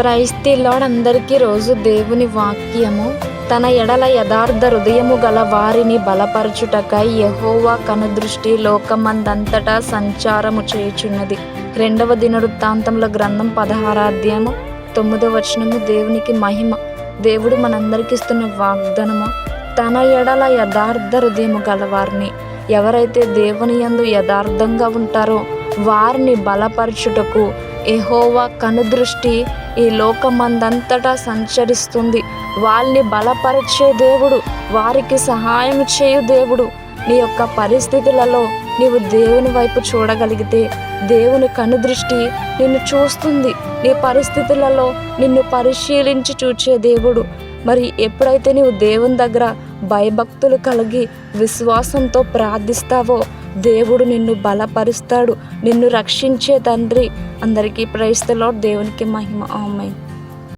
Praise the lord. అందరికీ రోజు దేవుని వాక్యము. తన ఎడల యథార్థ హృదయము గల వారిని బలపరచుటకై యెహోవా కనుదృష్టి లోకమందంతటా సంచారము చేయుచున్నది. 2వ దినవృత్తాంతముల గ్రంథం 16వ అధ్యాయము 9వ వచనము. దేవునికి మహిమ. దేవుడు మనందరికి ఇస్తున్న వాగ్దానము, తన ఎడల యథార్థ హృదయము గల వారిని, ఎవరైతే దేవుని యందు యథార్థంగా ఉంటారో వారిని బలపరచుటకు యెహోవా కనుదృష్టి ఈ లోకమందంతటా సంచరిస్తుంది. వాళ్ళని బలపరిచే దేవుడు, వారికి సహాయం చేయు దేవుడు. నీ యొక్క పరిస్థితులలో నీవు దేవుని వైపు చూడగలిగితే దేవుని కనుదృష్టి నిన్ను చూస్తుంది. నీ పరిస్థితులలో నిన్ను పరిశీలించి చూచే దేవుడు. మరి ఎప్పుడైతే నీవు దేవుని దగ్గర భయభక్తులు కలిగి విశ్వాసంతో ప్రార్థిస్తావో దేవుడు నిన్ను బలపరుస్తాడు, నిన్ను రక్షించే తండ్రి. అందరికీ ప్రైజ్ ది లార్డ్. దేవునికి మహిమ. ఆమేన్.